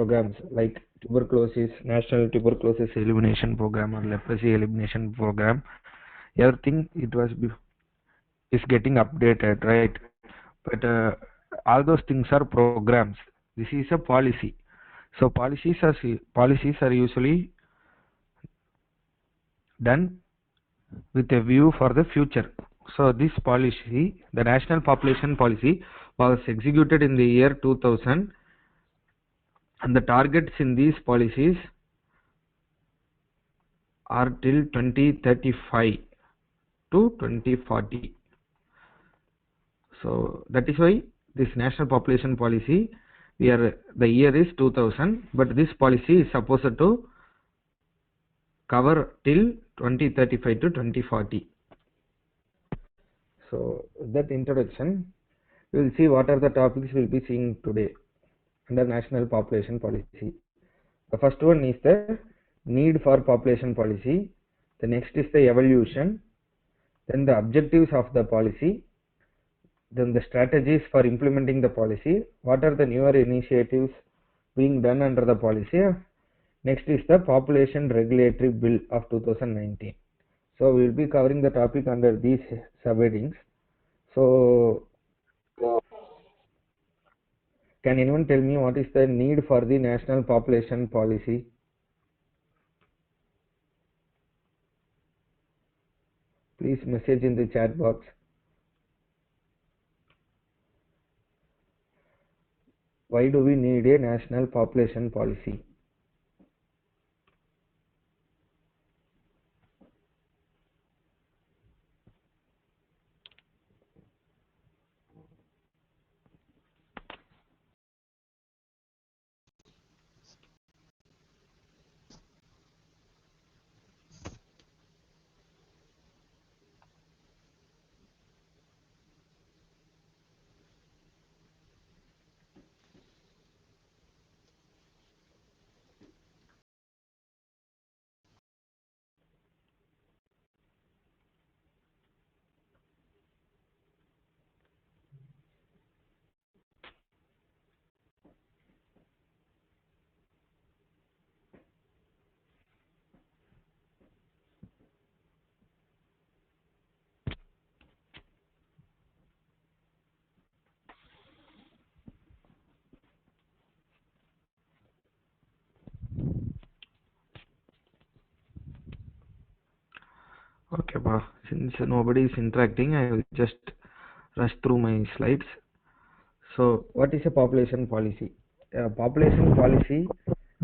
programs like tuberculosis, National Tuberculosis Elimination Program or Leprosy Elimination Program, everything is getting updated, right? But all those things are programs. This is a policy. So policies are usually done with a view for the future. So this policy, the National Population Policy, was executed in the year 2000, and the targets in these policies are till 2035 to 2040. So that is why this National Population Policy, the year is 2000, but this policy is supposed to cover till 2035 to 2040. So that introduction, we will see what are the topics we will be seeing today under National Population Policy. The first one is the need for population policy. The next is the evolution, then the objectives of the policy, then the strategies for implementing the policy, what are the newer initiatives being done under the policy. Next is the Population Regulatory Bill of 2019. So we will be covering the topic under these subheadings. So can anyone tell me what is the need for the National Population Policy? Please message in the chat box. Why do we need a National Population Policy? Okay, since nobody is interacting, I will just rush through my slides. So what is a population policy? Population policy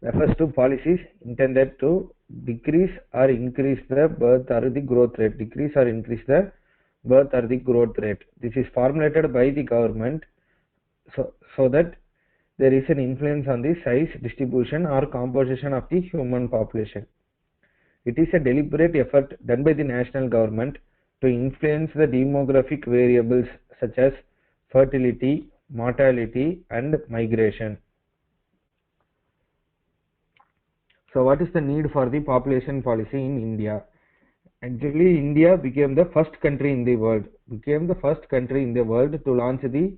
refers to policies intended to decrease or increase the birth or the growth rate. Decrease or increase the birth or the growth rate. This is formulated by the government so that there is an influence on the size, distribution or composition of the human population. It is a deliberate effort done by the national government to influence the demographic variables such as fertility, mortality and migration. So what is the need for the population policy in India? Actually, India became the first country in the world to launch the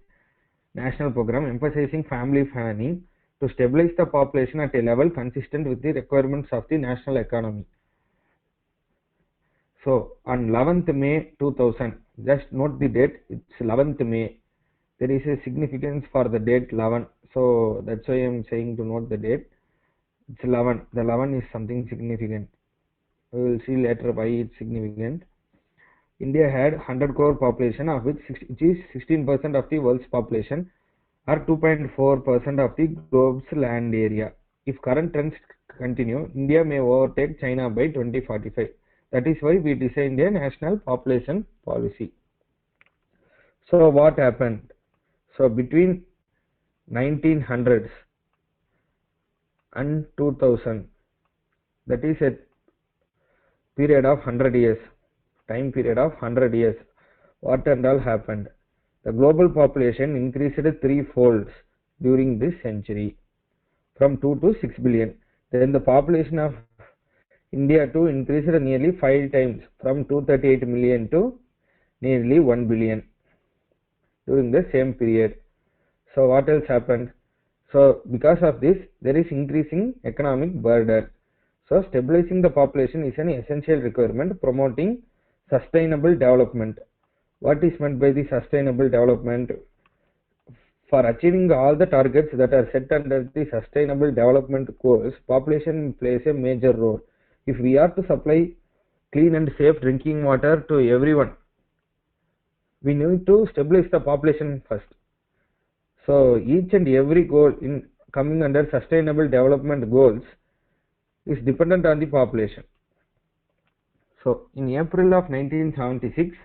national program emphasizing family planning to stabilize the population at a level consistent with the requirements of the national economy. So on 11th May 2000, just note the date, it's 11th May. There is a significance for the date 11. So that's why I am saying to note the date. It's 11. The 11 is something significant. We will see later why it's significant. India had 100 crore population, of which is 16% of the world's population or 2.4% of the globe's land area. If current trends continue, India may overtake China by 2045. That is why we designed a national population policy. So what happened? So between 1900s and 2000, that is a period of 100 years, time period of 100 years. What and all happened? The global population increased threefold during this century, from 2 to 6 billion. Then the population of India too increased nearly 5 times, from 238 million to nearly 1 billion during the same period. So what else happened? So because of this, there is increasing economic burden. So stabilizing the population is an essential requirement promoting sustainable development. What is meant by the sustainable development? For achieving all the targets that are set under the sustainable development goals, population plays a major role. If we are to supply clean and safe drinking water to everyone, we need to stabilize the population first. So each and every goal in coming under sustainable development goals is dependent on the population. So in April of 1976,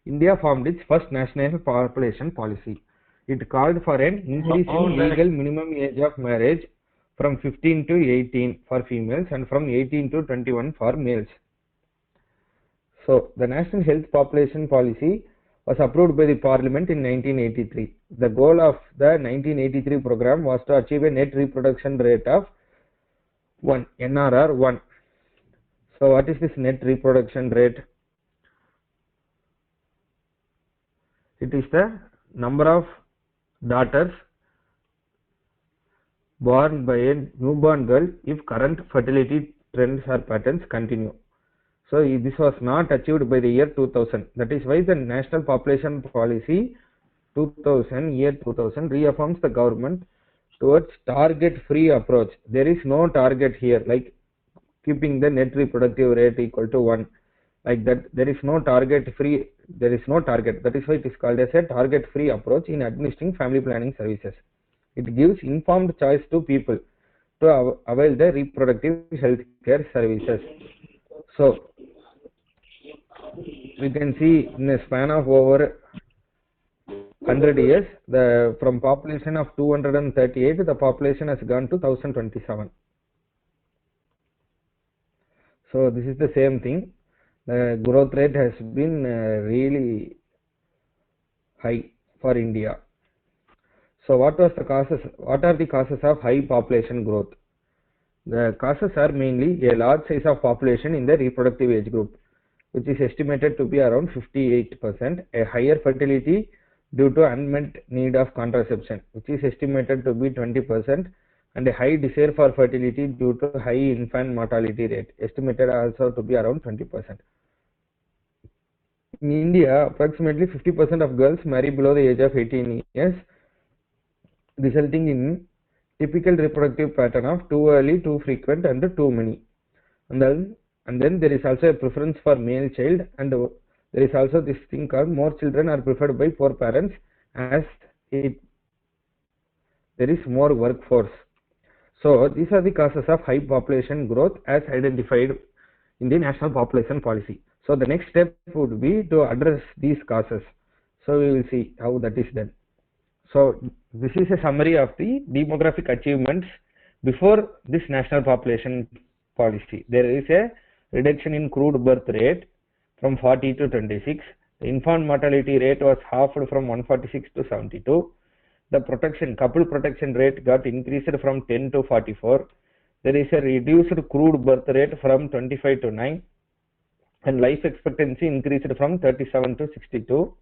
India formed its first national population policy. It called for an increase in legal minimum age of marriage from 15 to 18 for females and from 18 to 21 for males. So the National Health Population Policy was approved by the Parliament in 1983. The goal of the 1983 program was to achieve a net reproduction rate of 1, NRR 1. So what is this net reproduction rate? It is the number of daughters born by a newborn girl if current fertility trends or patterns continue. So this was not achieved by the year 2000. That is why the National Population Policy 2000 reaffirms the government towards target-free approach. There is no target here, like keeping the net reproductive rate equal to 1. Like that, there is no target. That is why it is called as a target-free approach in administering family planning services. It gives informed choice to people to avail the reproductive health care services. So we can see in a span of over 100 years, from population of 238, the population has gone to 1027. So this is the same thing. The growth rate has been really high for India. So what are the causes of high population growth? The causes are mainly a large size of population in the reproductive age group, which is estimated to be around 58%, a higher fertility due to unmet need of contraception, which is estimated to be 20%, and a high desire for fertility due to high infant mortality rate, estimated also to be around 20%. In India, approximately 50% of girls marry below the age of 18 years, resulting in typical reproductive pattern of too early, too frequent, and too many. And then there is also a preference for male child, and there is also this thing called more children are preferred by poor parents as there is more workforce. So these are the causes of high population growth as identified in the National Population Policy. So the next step would be to address these causes. So we will see how that is done. So this is a summary of the demographic achievements before this National Population Policy. There is a reduction in crude birth rate from 40 to 26. The infant mortality rate was halved from 146 to 72. The couple protection rate got increased from 10 to 44. There is a reduced crude birth rate from 25 to 9, and life expectancy increased from 37 to 62,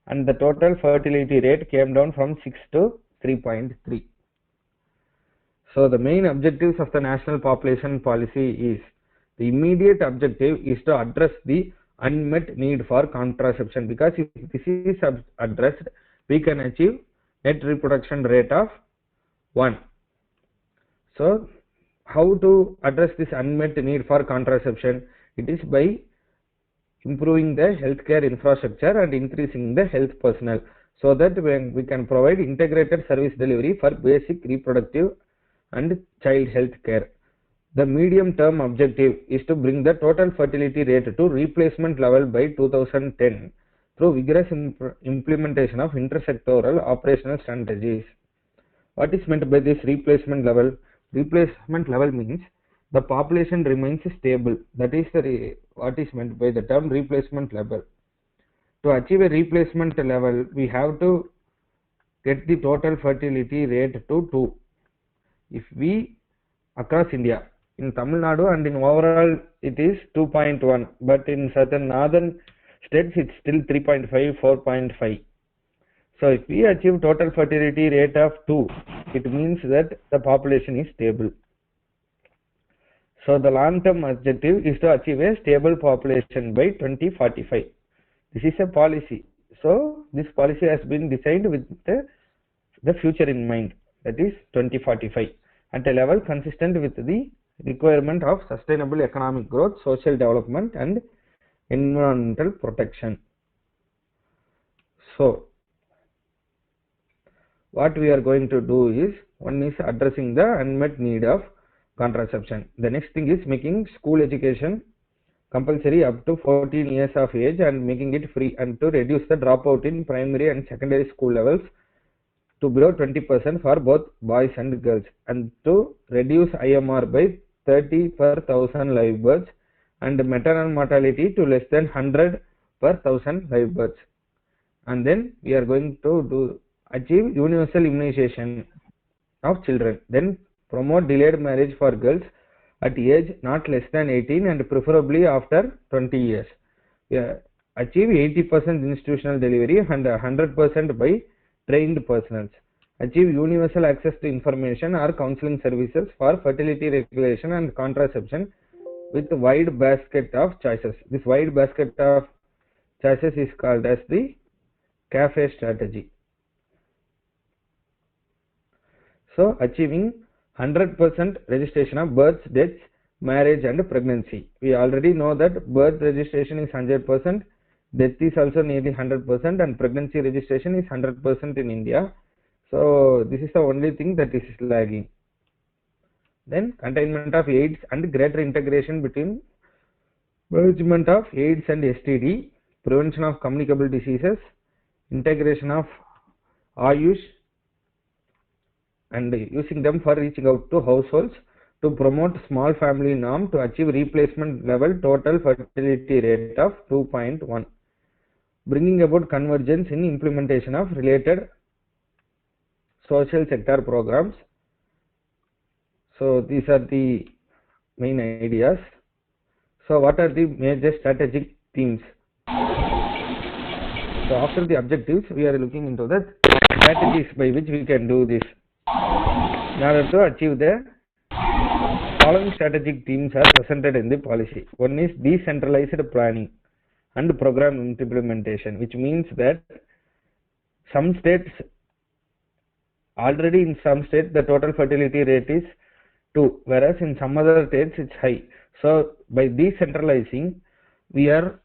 and the total fertility rate came down from 6 to 3.3. So the main objectives of the National Population Policy is, the immediate objective is to address the unmet need for contraception, because if this is addressed, we can achieve net reproduction rate of 1. So how to address this unmet need for contraception? It is by improving the healthcare infrastructure and increasing the health personnel, so that when we can provide integrated service delivery for basic reproductive and child health care. The medium term objective is to bring the total fertility rate to replacement level by 2010 through vigorous implementation of intersectoral operational strategies. What is meant by this replacement level? Replacement level means the population remains stable. That is what is meant by the term replacement level. To achieve a replacement level, we have to get the total fertility rate to 2. If we across India, in Tamil Nadu and in overall it is 2.1, but in certain northern states it's still 3.5, 4.5. So if we achieve total fertility rate of 2, it means that the population is stable. So the long-term objective is to achieve a stable population by 2045. This is a policy. So this policy has been designed with the future in mind, that is 2045, at a level consistent with the requirement of sustainable economic growth, social development and environmental protection. So what we are going to do is, one is addressing the unmet need of contraception. The next thing is making school education compulsory up to 14 years of age and making it free, and to reduce the dropout in primary and secondary school levels to below 20% for both boys and girls, and to reduce IMR by 30 per 1000 live births and maternal mortality to less than 100 per 1000 live births. And then we are going to achieve universal immunization of children. Then promote delayed marriage for girls at age not less than 18 and preferably after 20 years. Achieve 80% institutional delivery and 100% by trained personnel. Achieve universal access to information or counseling services for fertility regulation and contraception with a wide basket of choices. This wide basket of choices is called as the CAFE strategy. So achieving 100% registration of births, deaths, marriage and pregnancy. We already know that birth registration is 100%, death is also nearly 100%, and pregnancy registration is 100% in India. So this is the only thing that is lagging. Then containment of AIDS and greater integration between management of AIDS and STD, prevention of communicable diseases, integration of Ayush and using them for reaching out to households, to promote small family norm to achieve replacement level total fertility rate of 2.1, bringing about convergence in implementation of related social sector programs. So these are the main ideas. So what are the major strategic themes? So after the objectives, we are looking into the strategies by which we can do this. In order to achieve the following strategic themes are presented in the policy. One is decentralized planning and program implementation, which means that some states, already in some states the total fertility rate is 2, whereas in some other states it's high. So by decentralizing, we are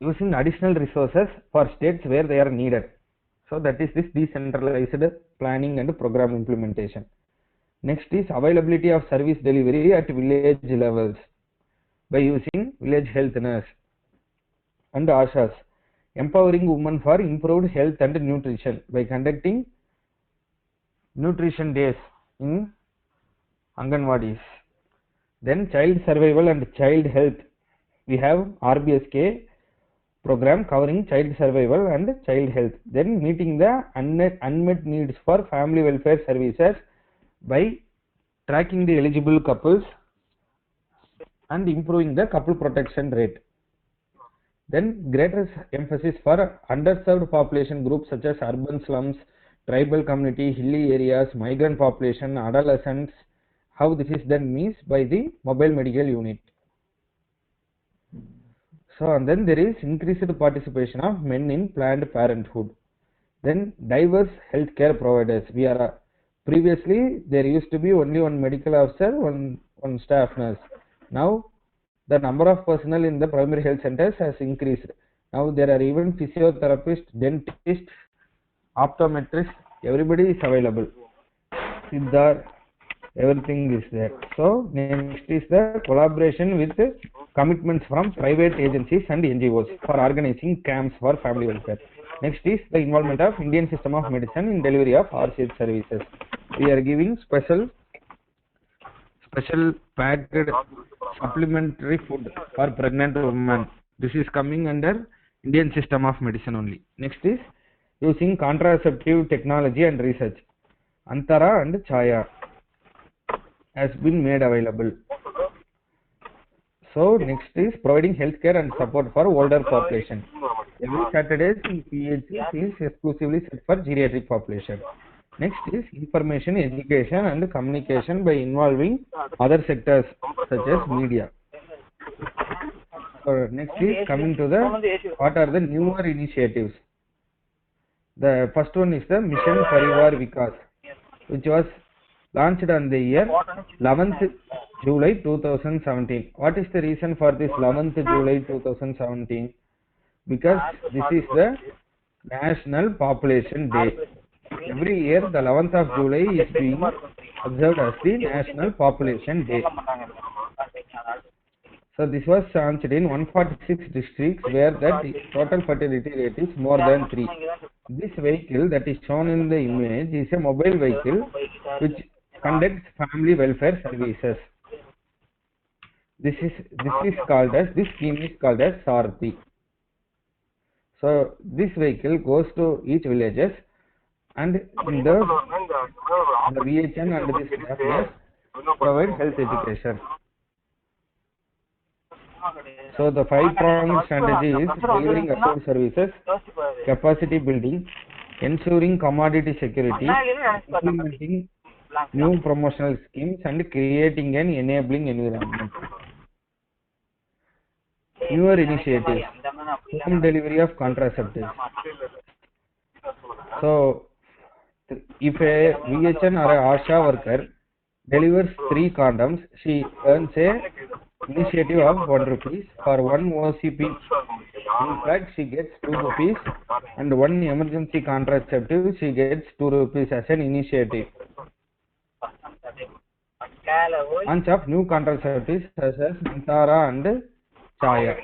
using additional resources for states where they are needed. So that is this decentralized planning and program implementation. Next is availability of service delivery at village levels by using village health nurse and ASHAs, empowering women for improved health and nutrition by conducting nutrition days in Anganwadis. Then child survival and child health, we have RBSK program covering child survival and child health. Then meeting the unmet needs for family welfare services by tracking the eligible couples and improving the couple protection rate. Then greater emphasis for underserved population groups such as urban slums, tribal community, hilly areas, migrant population, adolescents. How this is done means by the mobile medical unit. So and then there is increased participation of men in Planned Parenthood. Then diverse healthcare providers. We are previously there used to be only one medical officer, one staff nurse. Now the number of personnel in the primary health centers has increased. Now there are even physiotherapists, dentists, optometrists. Everybody is available. Siddhar, everything is there. So next is the collaboration with commitments from private agencies and NGOs for organizing camps for family welfare. Next is the involvement of Indian system of medicine in delivery of RCH services. We are giving special packed supplementary food for pregnant women. This is coming under Indian system of medicine only. Next is using contraceptive technology and research. Antara and Chaya has been made available. So next is providing healthcare and support for older population. Every Saturdays in PHC is exclusively set for geriatric population. Next is information, education and communication by involving other sectors such as media. Next is coming to the what are the newer initiatives. The first one is the Mission Parivar Vikas, which was launched on the year 11th July 2017. What is the reason for this 11th July 2017? Because this is the National Population Day. Every year the 11th of July is being observed as the National Population Day. So this was launched in 146 districts where the total fertility rate is more than 3. This vehicle that is shown in the image is a mobile vehicle which conducts family welfare services. This scheme is called as Sarthi. So this vehicle goes to each villages and in the VHN and this areas provide health education. So the 5-pronged strategy is delivering assured services, capacity building, ensuring commodity security, implementing new promotional schemes and creating an enabling environment. Newer initiatives, home delivery of contraceptives. So if a VHN or a ASHA worker delivers 3 condoms, she earns a initiative of 1 rupees. For 1 OCP, in fact, she gets 2 rupees, and 1 emergency contraceptive, she gets 2 rupees as an initiative. Launch of new contraceptives such as Nantara and Chaya.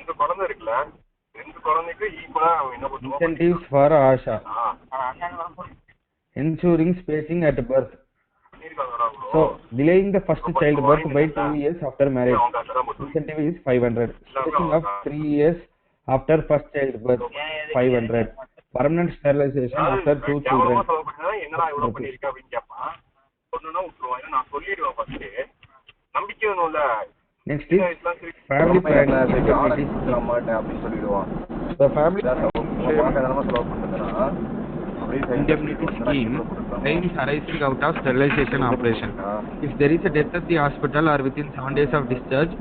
Incentives for ASHA. Ensuring spacing at birth. So, delaying the first childbirth by 2 years after marriage. Incentive is 500. Spacing of 3 years after first childbirth, 500. Permanent sterilization after 2 children. Next is family planning. The family indemnity scheme claims arising out of sterilization operation. If there is a death at the hospital or within 7 days of discharge,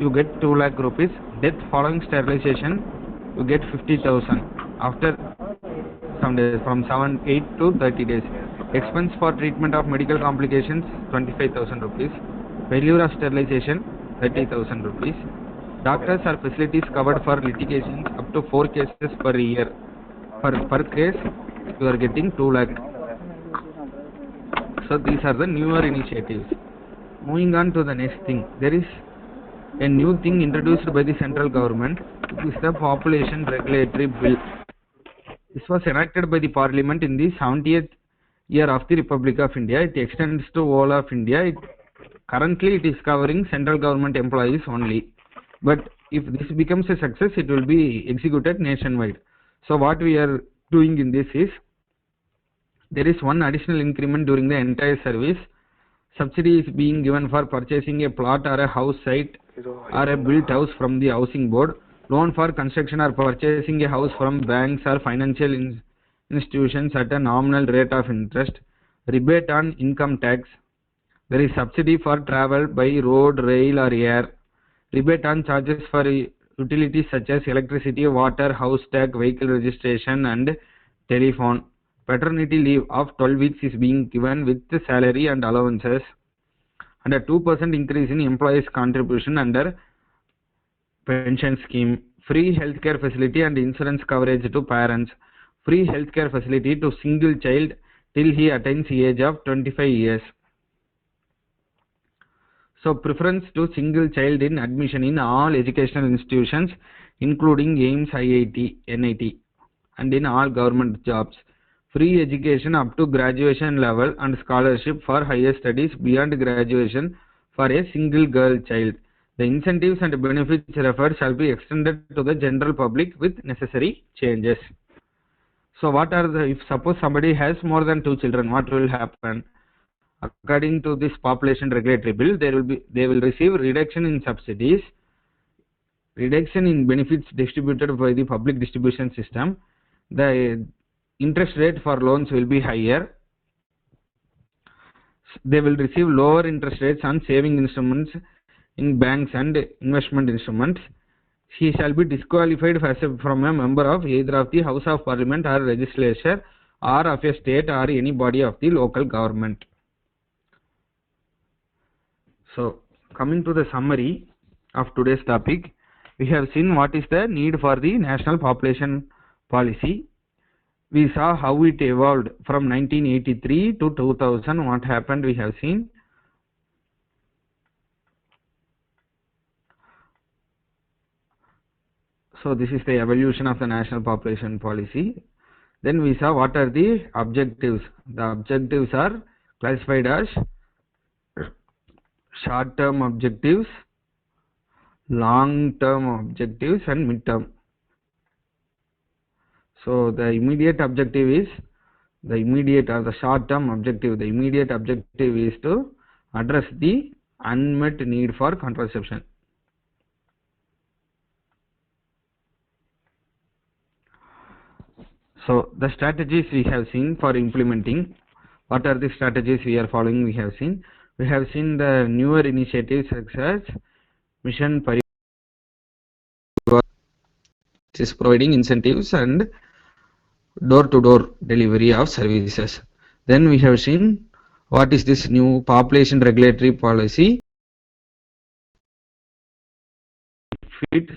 you get 2 lakh rupees. Death following sterilization, you get 50,000 after some days, from 8 to 30 days. Expense for treatment of medical complications, 25,000 rupees. Failure of sterilization, 30,000 rupees. Doctors or facilities covered for litigations up to 4 cases per year. Per case, you are getting 2 lakh. So these are the newer initiatives. Moving on to the next thing, there is a new thing introduced by the central government. It is the Population Regulatory Bill. This was enacted by the Parliament in the 70th year of the Republic of India. It extends to all of India. Currently it is covering central government employees only. But if this becomes a success, it will be executed nationwide. So what we are doing in this is, there is 1 additional increment during the entire service. Subsidy is being given for purchasing a plot or a house site or a built house from the housing board. Loan for construction or purchasing a house from banks or financial institutions at a nominal rate of interest. Rebate on income tax. There is subsidy for travel by road, rail or air. Rebate on charges for utilities such as electricity, water, house tax, vehicle registration and telephone. Paternity leave of 12 weeks is being given with salary and allowances. And a 2% increase in employees' contribution under pension scheme. Free healthcare facility and insurance coverage to parents. Free healthcare facility to single child till he attains the age of 25 years. So preference to single child in admission in all educational institutions, including AIMS, IIT, NIT, and in all government jobs. Free education up to graduation level and scholarship for higher studies beyond graduation for a single girl child. The incentives and benefits referred shall be extended to the general public with necessary changes. So what are the, if suppose somebody has more than 2 children, what will happen? According to this Population Regulatory Bill, they will receive reduction in subsidies, reduction in benefits distributed by the public distribution system. The interest rate for loans will be higher. They will receive lower interest rates on saving instruments in banks and investment instruments. He shall be disqualified from a member of either of the House of Parliament or Legislature or of a state or any body of the local government. So, coming to the summary of today's topic, we have seen what is the need for the national population policy. We saw how it evolved from 1983 to 2000. What happened we have seen. So this is the evolution of the national population policy. Then we saw what are the objectives. The objectives are classified as short term objectives, long term objectives, and mid term. So the immediate objective is the short term objective. The immediate objective is to address the unmet need for contraception. So the strategies we have seen for implementing. What are the strategies we are following? We have seen the newer initiatives such as Mission Parivar, which is providing incentives and door-to-door delivery of services. Then we have seen what is this new population regulatory policy. If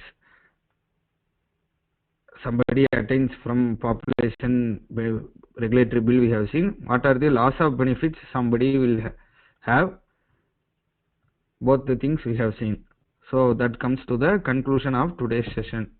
somebody attains from population regulatory bill, we have seen what are the loss of benefits somebody will have. Both the things we have seen. So that comes to the conclusion of today's session.